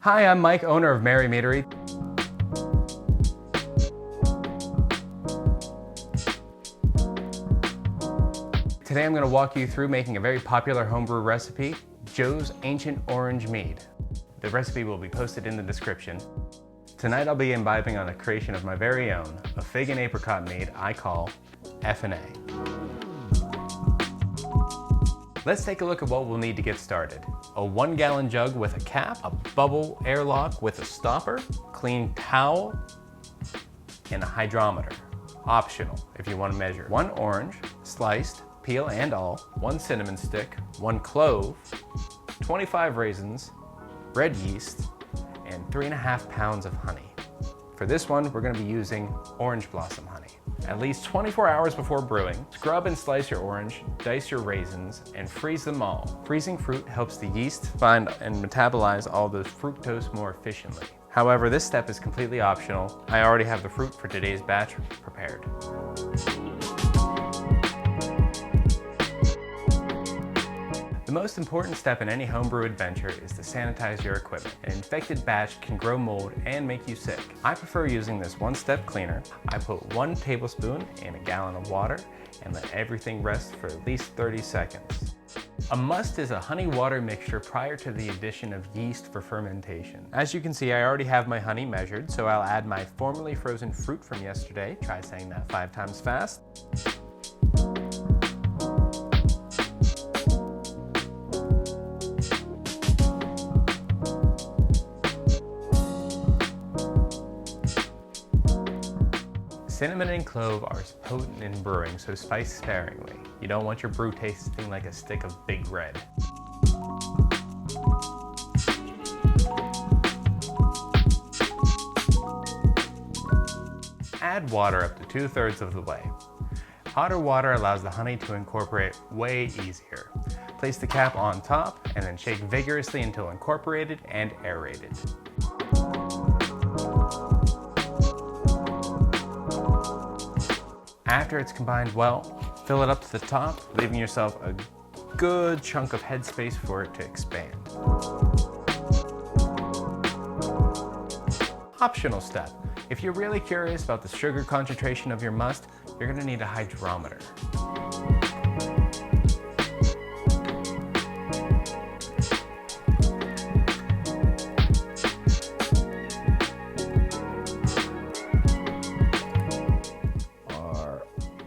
Hi, I'm Mike, owner of Mead. Today I'm going to walk you through making a very popular homebrew recipe, Joe's Ancient Orange Mead. The recipe will be posted in the description. Tonight I'll be imbibing on a creation of my very own, a fig and apricot mead I call F&A. Let's take a look at what we'll need to get started. A 1-gallon jug with a cap, a bubble airlock with a stopper, clean towel, and a hydrometer. Optional if you want to measure. 1 orange, sliced, peel and all, 1 cinnamon stick, 1 clove, 25 raisins, red yeast, and 3.5 pounds of honey. For this one, we're going to be using orange blossom honey. At least 24 hours before brewing, scrub and slice your orange, dice your raisins, and freeze them all. Freezing fruit helps the yeast find and metabolize all the fructose more efficiently. However, this step is completely optional. I already have the fruit for today's batch prepared. The most important step in any homebrew adventure is to sanitize your equipment. An infected batch can grow mold and make you sick. I prefer using this one-step cleaner. I put 1 tablespoon in a gallon of water and let everything rest for at least 30 seconds. A must is a honey-water mixture prior to the addition of yeast for fermentation. As you can see, I already have my honey measured, so I'll add my formerly frozen fruit from yesterday. Try saying that 5 times fast. Cinnamon and clove are potent in brewing, so spice sparingly. You don't want your brew tasting like a stick of Big Red. Add water up to 2/3 of the way. Hotter water allows the honey to incorporate way easier. Place the cap on top and then shake vigorously until incorporated and aerated. After it's combined well, fill it up to the top, leaving yourself a good chunk of headspace for it to expand. Optional step. If you're really curious about the sugar concentration of your must, you're going to need a hydrometer.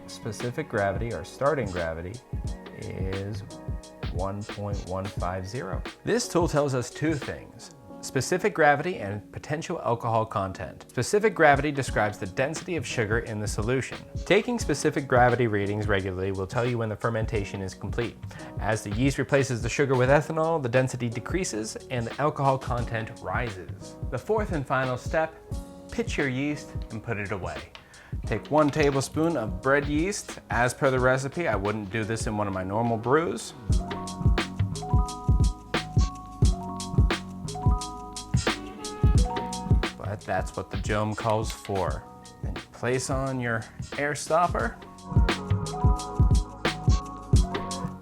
Specific gravity, or starting gravity, is 1.150. This tool tells us 2 things: specific gravity and potential alcohol content. Specific gravity describes the density of sugar in the solution. Taking specific gravity readings regularly will tell you when the fermentation is complete. As the yeast replaces the sugar with ethanol, the density decreases and the alcohol content rises. The 4th and final step: pitch your yeast and put it away. Take 1 tablespoon of bread yeast. As per the recipe, I wouldn't do this in one of my normal brews. But that's what the Joam calls for. Then you place on your air stopper.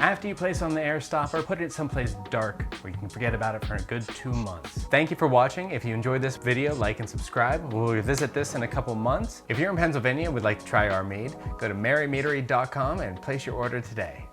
After you place on the air stopper, put it someplace dark where you can forget about it for a good 2 months. Thank you for watching. If you enjoyed this video, like and subscribe. We'll revisit this in a couple months. If you're in Pennsylvania and would like to try our mead, go to marymeadery.com and place your order today.